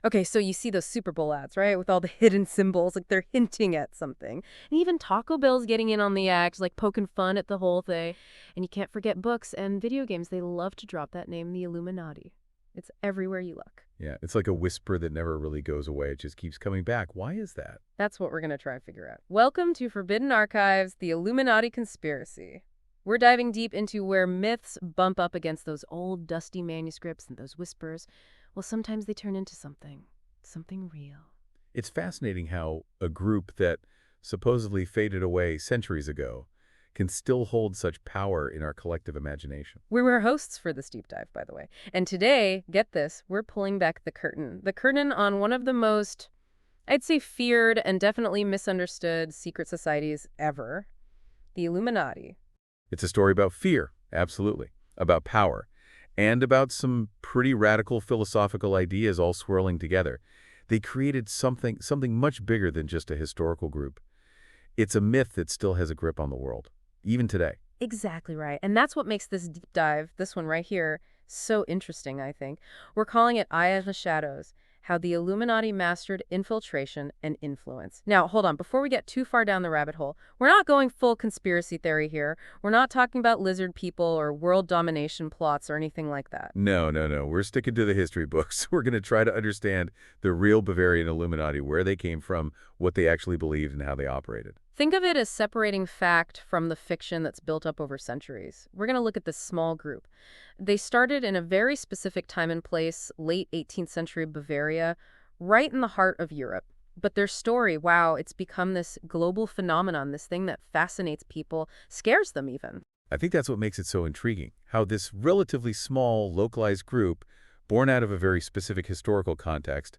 Okay, so you see those Super Bowl ads, right? With all the hidden symbols, like they're hinting at something. And even Taco Bell's getting in on the act, like poking fun at the whole thing. And you can't forget books and video games. They love to drop that name, the Illuminati. It's everywhere you look. Yeah, it's like a whisper that never really goes away. It just keeps coming back. Why is that? That's what we're going to try to figure out. Welcome to Forbidden Archives, the Illuminati Conspiracy. We're diving deep into where myths bump up against those old, dusty manuscripts and those whispers. Well, sometimes they turn into something real. It's fascinating how a group that supposedly faded away centuries ago can still hold such power in our collective imagination. We were hosts for this deep dive, by the way. And today, get this, we're pulling back the curtain. The curtain on one of the most, I'd say, feared and definitely misunderstood secret societies ever, the Illuminati. It's a story about fear, absolutely, about power, and about some pretty radical philosophical ideas all swirling together. They created something much bigger than just a historical group. It's a myth that still has a grip on the world, even today. Exactly right. And that's what makes this deep dive, this one right here, so interesting, I think. We're calling it Eye of the Shadows, how the Illuminati mastered infiltration and influence. Now, hold on. Before we get too far down the rabbit hole, we're not going full conspiracy theory here. We're not talking about lizard people or world domination plots or anything like that. No, no, no. We're sticking to the history books. We're going to try to understand the real Bavarian Illuminati, where they came from, what they actually believed, and how they operated. Think of it as separating fact from the fiction that's built up over centuries. We're going to look at this small group. They started in a very specific time and place, late 18th century Bavaria, right in the heart of Europe. But their story, wow, it's become this global phenomenon, this thing that fascinates people, scares them even. I think that's what makes it so intriguing, how this relatively small, localized group, born out of a very specific historical context,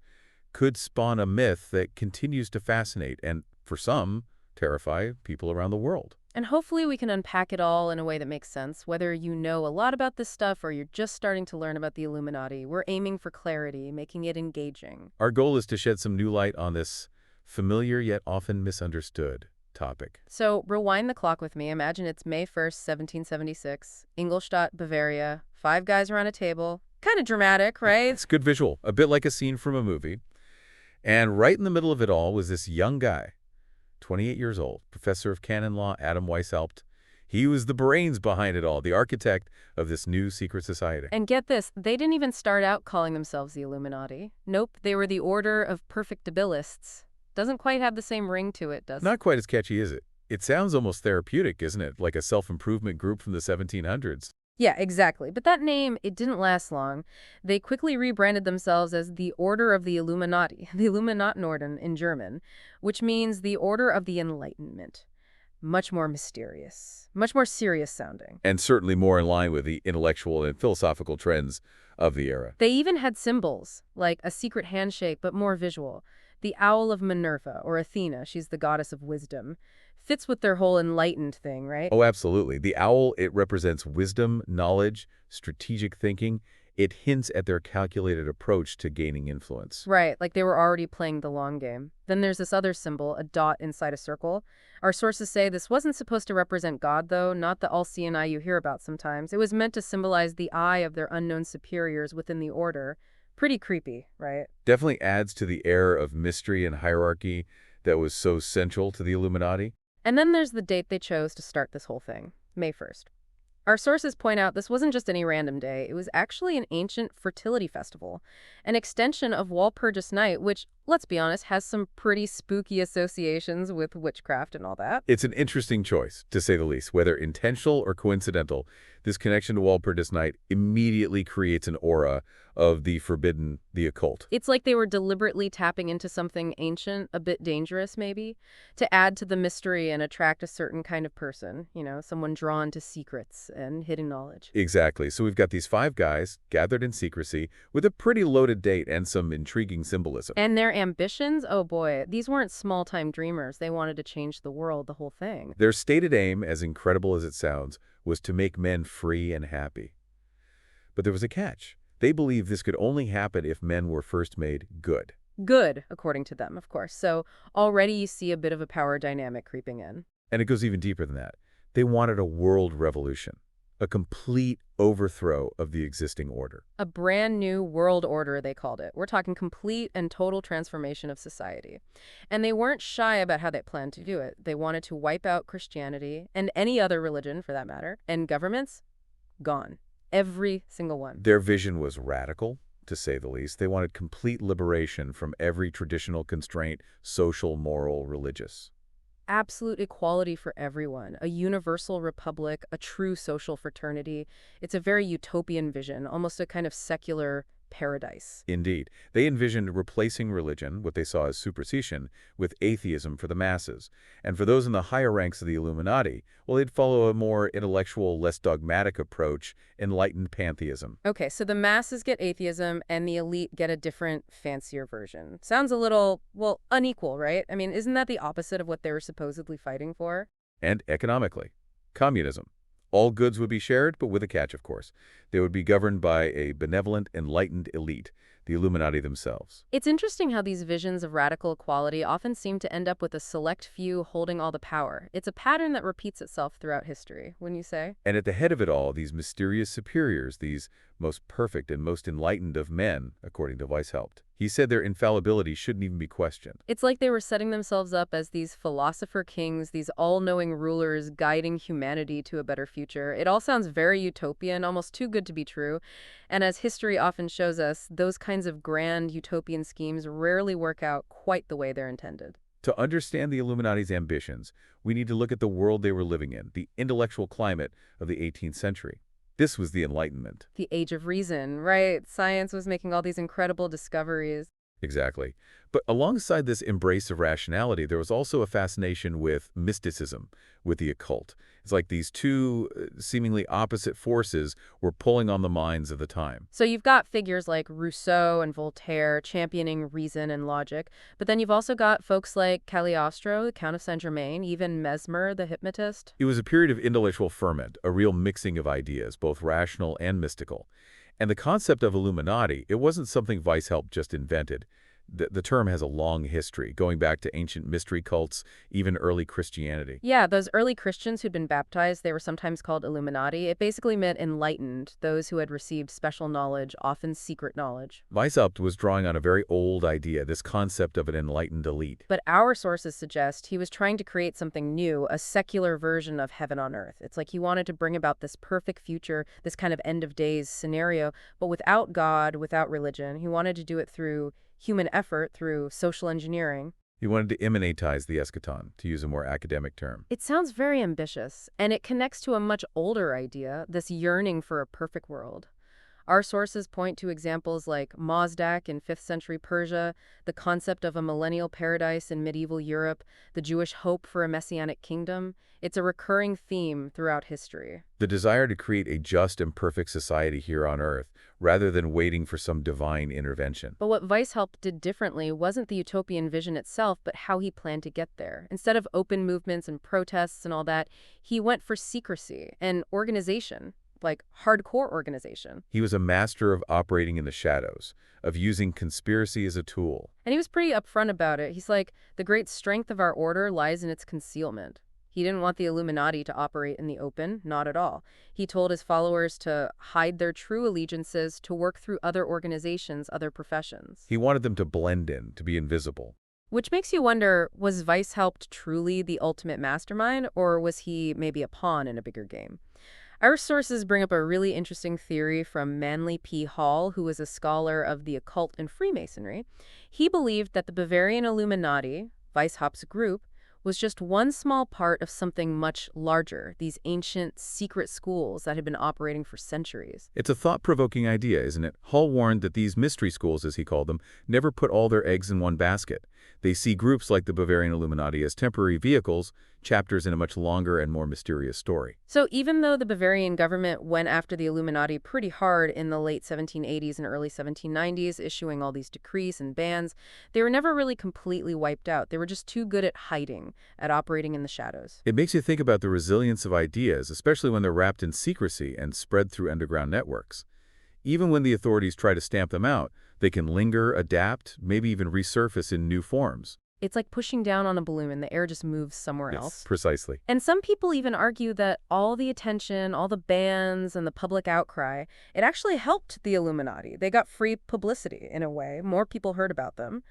could spawn a myth that continues to fascinate and, for some, terrify people around the world. And hopefully we can unpack it all in a way that makes sense. Whether you know a lot about this stuff or you're just starting to learn about the Illuminati, we're aiming for clarity, making it engaging. Our goal is to shed some new light on this familiar yet often misunderstood topic. So rewind the clock with me. Imagine it's May 1st, 1776, Ingolstadt, Bavaria. 5 guys around a table. Kind of dramatic, right? It's good visual, a bit like a scene from a movie. And right in the middle of it all was this young guy, 28 years old, professor of canon law, Adam Weishaupt. He was the brains behind it all, the architect of this new secret society. And get this, they didn't even start out calling themselves the Illuminati. Nope, they were the Order of Perfectibilists. Doesn't quite have the same ring to it, does it? Not quite as catchy, is it? It sounds almost therapeutic, isn't it? Like a self-improvement group from the 1700s. Yeah, exactly. But that name, it didn't last long. They quickly rebranded themselves as the Order of the Illuminati, the Illuminatenorden in German, which means the Order of the Enlightenment. Much more mysterious, much more serious sounding. And certainly more in line with the intellectual and philosophical trends of the era. They even had symbols, like a secret handshake, but more visual. The Owl of Minerva, or Athena, she's the goddess of wisdom. Fits with their whole enlightened thing, right? Oh, absolutely. The owl, it represents wisdom, knowledge, strategic thinking. It hints at their calculated approach to gaining influence. Right, like they were already playing the long game. Then there's this other symbol, a dot inside a circle. Our sources say this wasn't supposed to represent God, though, not the all-seeing eye you hear about sometimes. It was meant to symbolize the eye of their unknown superiors within the order. Pretty creepy, right? Definitely adds to the air of mystery and hierarchy that was so central to the Illuminati. And then there's the date they chose to start this whole thing, May 1st. Our sources point out this wasn't just any random day. It was actually an ancient fertility festival, an extension of Walpurgis Night, which, let's be honest, has some pretty spooky associations with witchcraft and all that. It's an interesting choice, to say the least. Whether intentional or coincidental, this connection to Walpurgis Night immediately creates an aura of the forbidden, the occult. It's like they were deliberately tapping into something ancient, a bit dangerous maybe, to add to the mystery and attract a certain kind of person, you know, someone drawn to secrets and hidden knowledge. Exactly. So we've got these 5 guys gathered in secrecy with a pretty loaded date and some intriguing symbolism. And their ambitions? Oh boy, these weren't small-time dreamers. They wanted to change the world, the whole thing. Their stated aim, as incredible as it sounds, was to make men free and happy. But there was a catch. They believed this could only happen if men were first made good. Good, according to them, of course. So already you see a bit of a power dynamic creeping in. And it goes even deeper than that. They wanted a world revolution. A complete overthrow of the existing order. A brand new world order, they called it. We're talking complete and total transformation of society. And they weren't shy about how they planned to do it. They wanted to wipe out Christianity and any other religion, for that matter. And governments? Gone. Every single one. Their vision was radical, to say the least. They wanted complete liberation from every traditional constraint, social, moral, religious. Absolute equality for everyone, a universal republic, a true social fraternity. It's a very utopian vision, almost a kind of secular paradise. Indeed. They envisioned replacing religion, what they saw as superstition, with atheism for the masses. And for those in the higher ranks of the Illuminati, well, they'd follow a more intellectual, less dogmatic approach, enlightened pantheism. Okay, so the masses get atheism and the elite get a different, fancier version. Sounds a little, well, unequal, right? I mean, isn't that the opposite of what they were supposedly fighting for? And economically. Communism. All goods would be shared, but with a catch, of course. They would be governed by a benevolent, enlightened elite, the Illuminati themselves. It's interesting how these visions of radical equality often seem to end up with a select few holding all the power. It's a pattern that repeats itself throughout history, wouldn't you say? And at the head of it all, these mysterious superiors, these most perfect and most enlightened of men, according to Weishaupt. He said their infallibility shouldn't even be questioned. It's like they were setting themselves up as these philosopher kings, these all-knowing rulers guiding humanity to a better future. It all sounds very utopian, almost too good to be true. And as history often shows us, those kinds of grand utopian schemes rarely work out quite the way they're intended. To understand the Illuminati's ambitions, we need to look at the world they were living in, the intellectual climate of the 18th century. This was the Enlightenment. The age of reason, right? Science was making all these incredible discoveries. Exactly. But alongside this embrace of rationality, there was also a fascination with mysticism, with the occult. It's like these two seemingly opposite forces were pulling on the minds of the time. So you've got figures like Rousseau and Voltaire championing reason and logic, but then you've also got folks like Cagliostro, the Count of Saint-Germain, even Mesmer, the hypnotist. It was a period of intellectual ferment, a real mixing of ideas, both rational and mystical. And the concept of Illuminati, it wasn't something Weishaupt just invented. The term has a long history, going back to ancient mystery cults, even early Christianity. Yeah, those early Christians who'd been baptized, they were sometimes called Illuminati. It basically meant enlightened, those who had received special knowledge, often secret knowledge. Weishaupt was drawing on a very old idea, this concept of an enlightened elite. But our sources suggest he was trying to create something new, a secular version of heaven on earth. It's like he wanted to bring about this perfect future, this kind of end of days scenario, but without God, without religion. He wanted to do it through human effort, through social engineering. He wanted to immanentize the eschaton, to use a more academic term. It sounds very ambitious, and it connects to a much older idea, this yearning for a perfect world. Our sources point to examples like Mazdak in 5th century Persia, the concept of a millennial paradise in medieval Europe, the Jewish hope for a messianic kingdom. It's a recurring theme throughout history. The desire to create a just and perfect society here on Earth, rather than waiting for some divine intervention. But what Weishaupt did differently wasn't the utopian vision itself, but how he planned to get there. Instead of open movements and protests and all that, he went for secrecy and organization. Like hardcore organization. He was a master of operating in the shadows, of using conspiracy as a tool. And he was pretty upfront about it. He's like, the great strength of our order lies in its concealment. He didn't want the Illuminati to operate in the open, not at all. He told his followers to hide their true allegiances, to work through other organizations, other professions. He wanted them to blend in, to be invisible. Which makes you wonder, was Weishaupt truly the ultimate mastermind, or was he maybe a pawn in a bigger game? Our sources bring up a really interesting theory from Manly P. Hall, who was a scholar of the occult and Freemasonry. He believed that the Bavarian Illuminati, Weishaupt's group, was just one small part of something much larger, these ancient secret schools that had been operating for centuries. It's a thought-provoking idea, isn't it? Hall warned that these mystery schools, as he called them, never put all their eggs in one basket. They see groups like the Bavarian Illuminati as temporary vehicles, chapters in a much longer and more mysterious story. So even though the Bavarian government went after the Illuminati pretty hard in the late 1780s and early 1790s, issuing all these decrees and bans, they were never really completely wiped out. They were just too good at hiding, at operating in the shadows. It makes you think about the resilience of ideas, especially when they're wrapped in secrecy and spread through underground networks. Even when the authorities try to stamp them out, they can linger, adapt, maybe even resurface in new forms. It's like pushing down on a balloon and the air just moves somewhere Yes, else. precisely. And some people even argue that all the attention, all the bans, and the public outcry, it actually helped the Illuminati. They got free publicity, in a way. More people heard about them.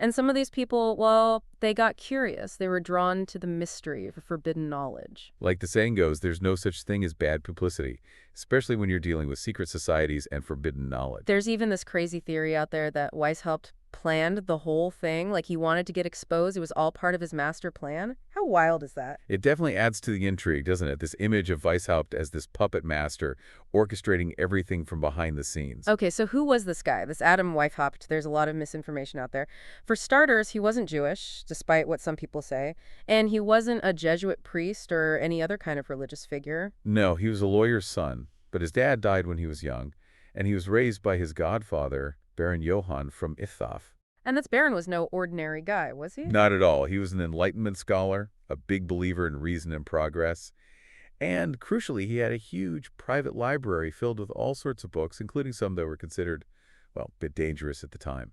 And some of these people, well, they got curious. They were drawn to the mystery of forbidden knowledge. Like the saying goes, there's no such thing as bad publicity, especially when you're dealing with secret societies and forbidden knowledge. There's even this crazy theory out there that Weishaupt planned the whole thing, like he wanted to get exposed. It was all part of his master plan. How wild is that? It definitely adds to the intrigue, doesn't it? This image of Weishaupt as this puppet master orchestrating everything from behind the scenes. Okay, so who was this guy, this Adam Weishaupt? There's a lot of misinformation out there. For starters, he wasn't Jewish, despite what some people say, and he wasn't a Jesuit priest or any other kind of religious figure. No, he was a lawyer's son, but his dad died when he was young, and he was raised by his godfather, Baron Johann from Ithoff. And this Baron was no ordinary guy, was he? Not at all. He was an Enlightenment scholar, a big believer in reason and progress, and crucially, he had a huge private library filled with all sorts of books, including some that were considered, well, a bit dangerous at the time.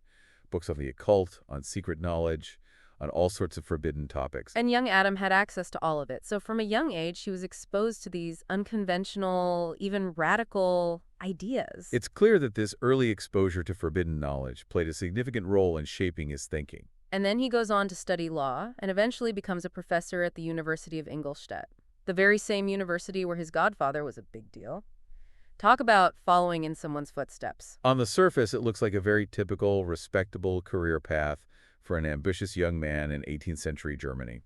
Books on the occult, on secret knowledge, on all sorts of forbidden topics. And young Adam had access to all of it. So from a young age, he was exposed to these unconventional, even radical ideas. It's clear that this early exposure to forbidden knowledge played a significant role in shaping his thinking. And then he goes on to study law and eventually becomes a professor at the University of Ingolstadt, the very same university where his godfather was a big deal. Talk about following in someone's footsteps. On the surface, it looks like a very typical, respectable career path for an ambitious young man in 18th century Germany.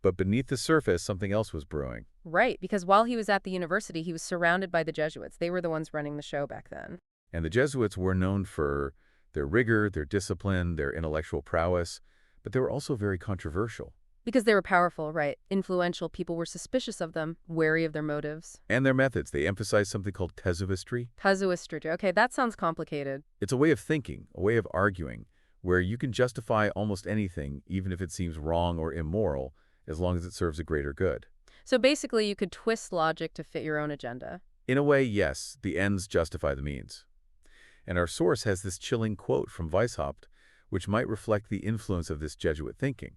But beneath the surface, something else was brewing. Right, because while he was at the university, he was surrounded by the Jesuits. They were the ones running the show back then. And the Jesuits were known for their rigor, their discipline, their intellectual prowess, but they were also very controversial. Because they were powerful, right? Influential. People were suspicious of them, wary of their motives. And their methods. They emphasized something called casuistry. Casuistry. Okay, that sounds complicated. It's a way of thinking, a way of arguing, where you can justify almost anything, even if it seems wrong or immoral, as long as it serves a greater good. So basically, you could twist logic to fit your own agenda. In a way, yes, the ends justify the means. And our source has this chilling quote from Weishaupt, which might reflect the influence of this Jesuit thinking.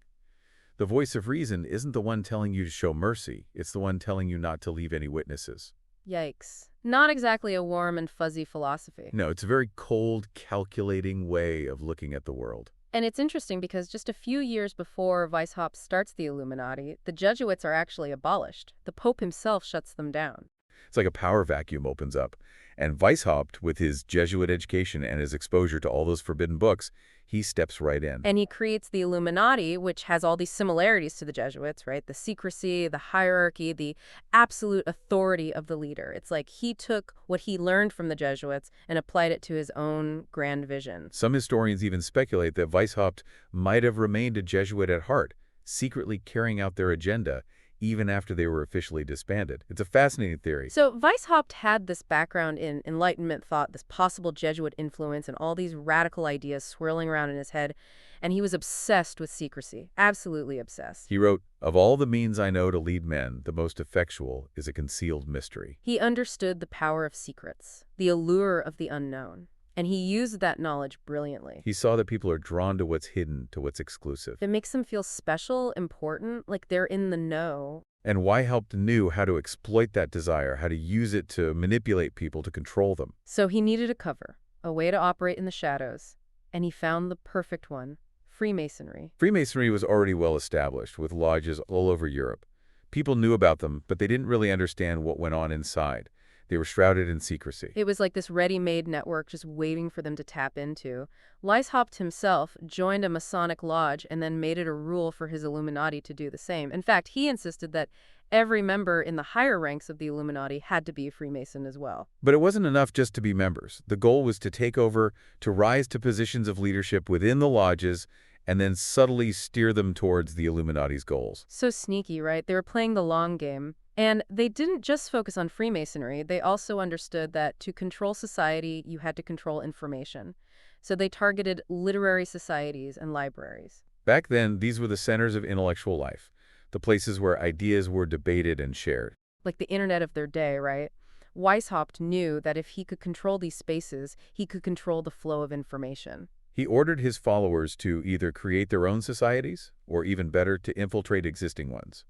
The voice of reason isn't the one telling you to show mercy, it's the one telling you not to leave any witnesses. Yikes. Not exactly a warm and fuzzy philosophy. No, it's a very cold, calculating way of looking at the world. And it's interesting because just a few years before Weishaupt starts the Illuminati, the Jesuits are actually abolished. The Pope himself shuts them down. It's like a power vacuum opens up. And Weishaupt, with his Jesuit education and his exposure to all those forbidden books, he steps right in. And he creates the Illuminati, which has all these similarities to the Jesuits, right? The secrecy, the hierarchy, the absolute authority of the leader. It's like he took what he learned from the Jesuits and applied it to his own grand vision. Some historians even speculate that Weishaupt might have remained a Jesuit at heart, secretly carrying out their agenda, even after they were officially disbanded. It's a fascinating theory. So Weishaupt had this background in Enlightenment thought, this possible Jesuit influence, and all these radical ideas swirling around in his head, and he was obsessed with secrecy, absolutely obsessed. He wrote, "Of all the means I know to lead men, the most effectual is a concealed mystery." He understood the power of secrets, the allure of the unknown, and he used that knowledge brilliantly. He saw that people are drawn to what's hidden, to what's exclusive. It makes them feel special, important, like they're in the know. And Weishaupt knew how to exploit that desire, how to use it to manipulate people, to control them. So he needed a cover, a way to operate in the shadows, and he found the perfect one, Freemasonry. Freemasonry was already well established, with lodges all over Europe. People knew about them, but they didn't really understand what went on inside. They were shrouded in secrecy. It was like this ready-made network just waiting for them to tap into. Weishaupt himself joined a Masonic lodge and then made it a rule for his Illuminati to do the same. In fact, he insisted that every member in the higher ranks of the Illuminati had to be a Freemason as well. But it wasn't enough just to be members. The goal was to take over, to rise to positions of leadership within the lodges, and then subtly steer them towards the Illuminati's goals. So sneaky, right? They were playing the long game. And they didn't just focus on Freemasonry. They also understood that to control society, you had to control information. So they targeted literary societies and libraries. Back then, these were the centers of intellectual life, the places where ideas were debated and shared. Like the internet of their day, right? Weishaupt knew that if he could control these spaces, he could control the flow of information. He ordered his followers to either create their own societies, or even better, to infiltrate existing ones.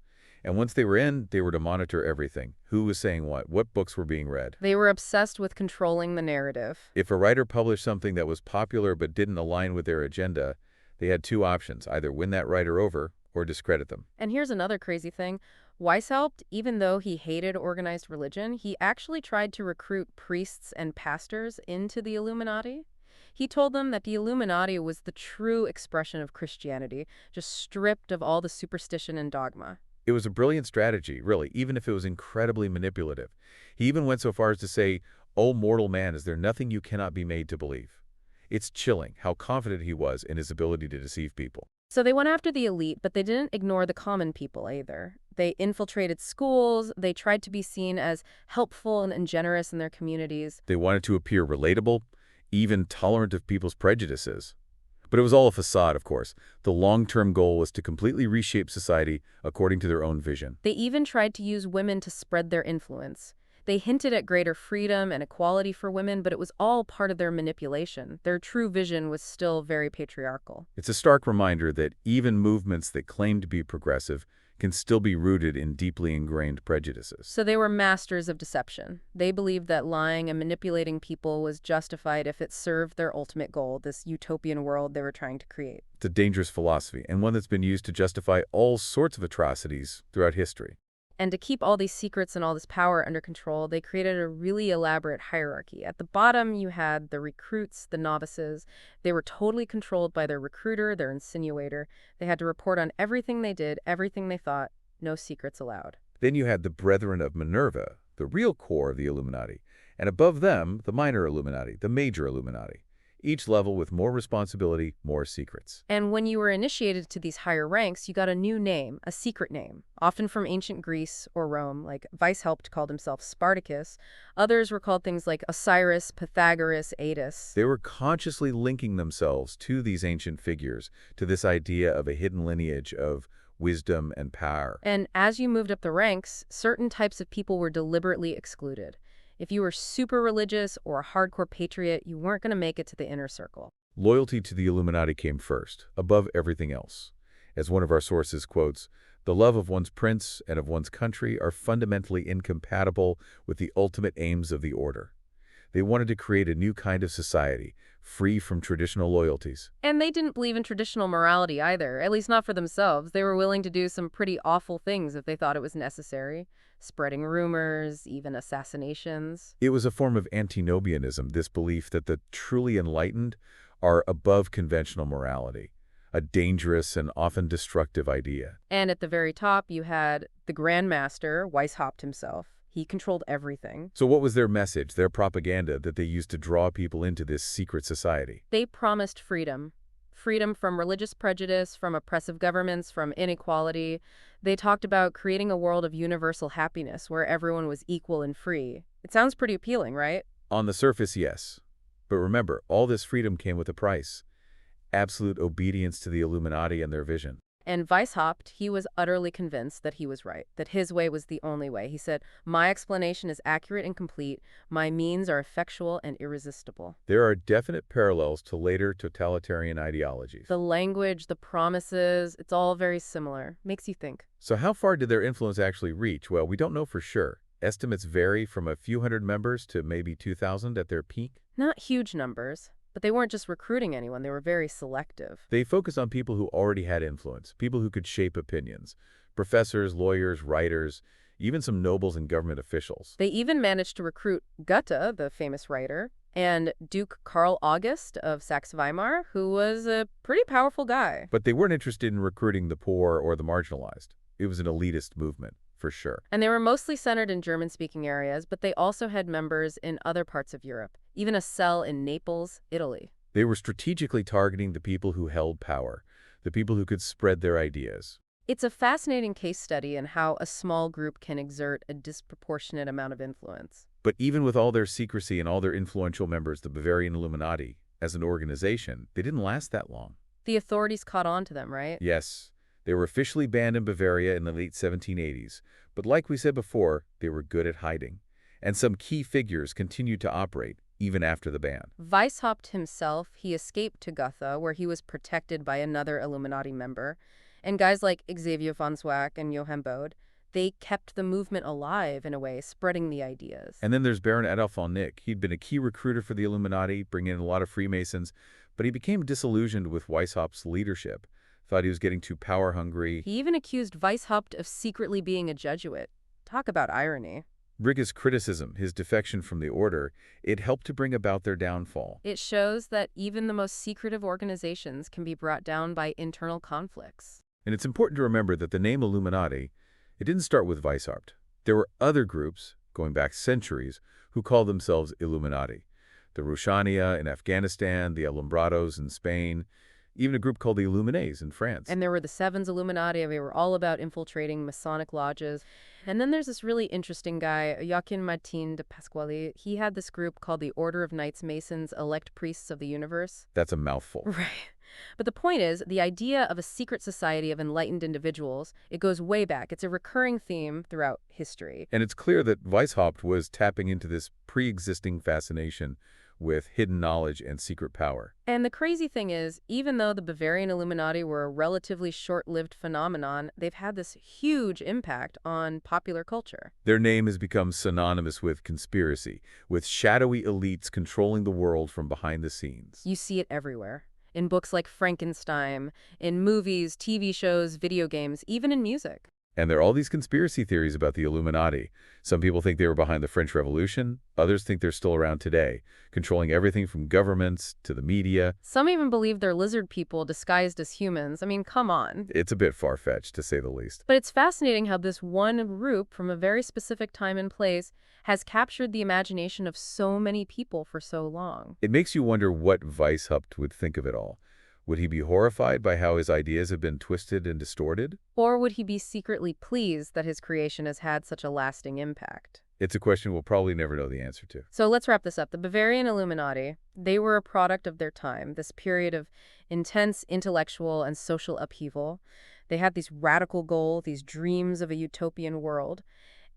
And once they were in, they were to monitor everything. Who was saying what books were being read. They were obsessed with controlling the narrative. If a writer published something that was popular but didn't align with their agenda, they had two options, either win that writer over or discredit them. And here's another crazy thing. Weishaupt, even though he hated organized religion, he actually tried to recruit priests and pastors into the Illuminati. He told them that the Illuminati was the true expression of Christianity, just stripped of all the superstition and dogma. It was a brilliant strategy, really, even if it was incredibly manipulative. He even went so far as to say, "O mortal man, is there nothing you cannot be made to believe?" It's chilling how confident he was in his ability to deceive people. So they went after the elite, but they didn't ignore the common people either. They infiltrated schools, they tried to be seen as helpful and generous in their communities. They wanted to appear relatable, even tolerant of people's prejudices. But it was all a facade, of course. The long-term goal was to completely reshape society according to their own vision. They even tried to use women to spread their influence. They hinted at greater freedom and equality for women, but it was all part of their manipulation. Their true vision was still very patriarchal. It's a stark reminder that even movements that claim to be progressive can still be rooted in deeply ingrained prejudices. So they were masters of deception. They believed that lying and manipulating people was justified if it served their ultimate goal, this utopian world they were trying to create. It's a dangerous philosophy, and one that's been used to justify all sorts of atrocities throughout history. And to keep all these secrets and all this power under control, they created a really elaborate hierarchy. At the bottom, you had the recruits, the novices. They were totally controlled by their recruiter, their insinuator. They had to report on everything they did, everything they thought, no secrets allowed. Then you had the Brethren of Minerva, the real core of the Illuminati, and above them, the minor Illuminati, the major Illuminati. Each level with more responsibility, more secrets. And when you were initiated to these higher ranks, you got a new name, a secret name, often from ancient Greece or Rome, like Weishaupt called himself Spartacus. Others were called things like Osiris, Pythagoras, Attis. They were consciously linking themselves to these ancient figures, to this idea of a hidden lineage of wisdom and power. And as you moved up the ranks, certain types of people were deliberately excluded. If you were super religious or a hardcore patriot, you weren't going to make it to the inner circle. Loyalty to the Illuminati came first, above everything else. As one of our sources quotes, "The love of one's prince and of one's country are fundamentally incompatible with the ultimate aims of the order." They wanted to create a new kind of society, free from traditional loyalties. And they didn't believe in traditional morality either, at least not for themselves. They were willing to do some pretty awful things if they thought it was necessary. Spreading rumors, even assassinations. It was a form of antinomianism, this belief that the truly enlightened are above conventional morality, a dangerous and often destructive idea. And at the very top, you had the Grand Master, Weishaupt himself. He controlled everything. So what was their message, their propaganda that they used to draw people into this secret society? They promised freedom. Freedom from religious prejudice, from oppressive governments, from inequality. They talked about creating a world of universal happiness where everyone was equal and free. It sounds pretty appealing, right? On the surface, yes. But remember, all this freedom came with a price. Absolute obedience to the Illuminati and their vision. And Weishaupt, he was utterly convinced that he was right, that his way was the only way. He said, "My explanation is accurate and complete. My means are effectual and irresistible." There are definite parallels to later totalitarian ideologies. The language, the promises, it's all very similar. Makes you think. So how far did their influence actually reach? Well, we don't know for sure. Estimates vary from a few hundred members to maybe 2,000 at their peak. Not huge numbers. But they weren't just recruiting anyone, they were very selective. They focused on people who already had influence, people who could shape opinions. Professors, lawyers, writers, even some nobles and government officials. They even managed to recruit Goethe, the famous writer, and Duke Karl August of Saxe-Weimar, who was a pretty powerful guy. But they weren't interested in recruiting the poor or the marginalized. It was an elitist movement, for sure. And they were mostly centered in German-speaking areas, but they also had members in other parts of Europe, even a cell in Naples, Italy. They were strategically targeting the people who held power, the people who could spread their ideas. It's a fascinating case study in how a small group can exert a disproportionate amount of influence. But even with all their secrecy and all their influential members, the Bavarian Illuminati, as an organization, they didn't last that long. The authorities caught on to them, right? Yes. They were officially banned in Bavaria in the late 1780s, but like we said before, they were good at hiding. And some key figures continued to operate, even after the ban. Weishaupt himself, he escaped to Gotha, where he was protected by another Illuminati member. And guys like Xavier von Zwack and Johann Bode, they kept the movement alive in a way, spreading the ideas. And then there's Baron Adolf von Nick. He'd been a key recruiter for the Illuminati, bringing in a lot of Freemasons, but he became disillusioned with Weishaupt's leadership, thought he was getting too power-hungry. He even accused Weishaupt of secretly being a Jesuit. Talk about irony. Rigge's criticism, his defection from the order, it helped to bring about their downfall. It shows that even the most secretive organizations can be brought down by internal conflicts. And it's important to remember that the name Illuminati, it didn't start with Weishaupt. There were other groups, going back centuries, who called themselves Illuminati. The Rushania in Afghanistan, the Alumbrados in Spain, even a group called the Illuminés in France. And there were the Sevens Illuminati. They were all about infiltrating Masonic lodges. And then there's this really interesting guy, Joaquin Martin de Pasquale. He had this group called the Order of Knights Masons, Elect Priests of the Universe. That's a mouthful. Right. But the point is, the idea of a secret society of enlightened individuals, it goes way back. It's a recurring theme throughout history. And it's clear that Weishaupt was tapping into this pre-existing fascination with hidden knowledge and secret power. And the crazy thing is, even though the Bavarian Illuminati were a relatively short-lived phenomenon, they've had this huge impact on popular culture. Their name has become synonymous with conspiracy, with shadowy elites controlling the world from behind the scenes. You see it everywhere. In books like Frankenstein, in movies, TV shows, video games, even in music. And there are all these conspiracy theories about the Illuminati. Some people think they were behind the French Revolution. Others think they're still around today, controlling everything from governments to the media. Some even believe they're lizard people disguised as humans. I mean, come on. It's a bit far-fetched, to say the least. But it's fascinating how this one group from a very specific time and place has captured the imagination of so many people for so long. It makes you wonder what Weishaupt would think of it all. Would he be horrified by how his ideas have been twisted and distorted? Or would he be secretly pleased that his creation has had such a lasting impact? It's a question we'll probably never know the answer to. So let's wrap this up. The Bavarian Illuminati, they were a product of their time, this period of intense intellectual and social upheaval. They had these radical goals, these dreams of a utopian world,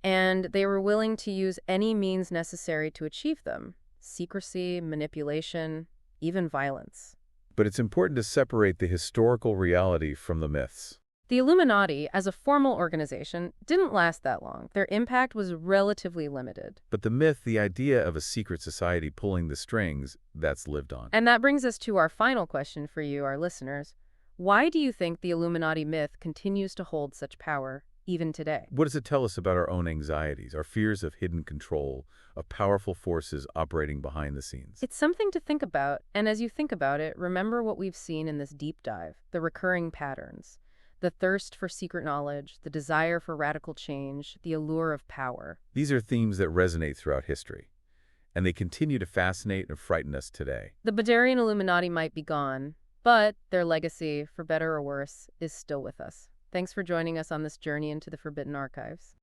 and they were willing to use any means necessary to achieve them. Secrecy, manipulation, even violence. But it's important to separate the historical reality from the myths. The Illuminati, as a formal organization, didn't last that long. Their impact was relatively limited. But the myth, the idea of a secret society pulling the strings, that's lived on. And that brings us to our final question for you, our listeners. Why do you think the Illuminati myth continues to hold such power, even today? What does it tell us about our own anxieties, our fears of hidden control, of powerful forces operating behind the scenes? It's something to think about, and as you think about it, remember what we've seen in this deep dive, the recurring patterns, the thirst for secret knowledge, the desire for radical change, the allure of power. These are themes that resonate throughout history, and they continue to fascinate and frighten us today. The Bavarian Illuminati might be gone, but their legacy, for better or worse, is still with us. Thanks for joining us on this journey into the Forbidden Archives.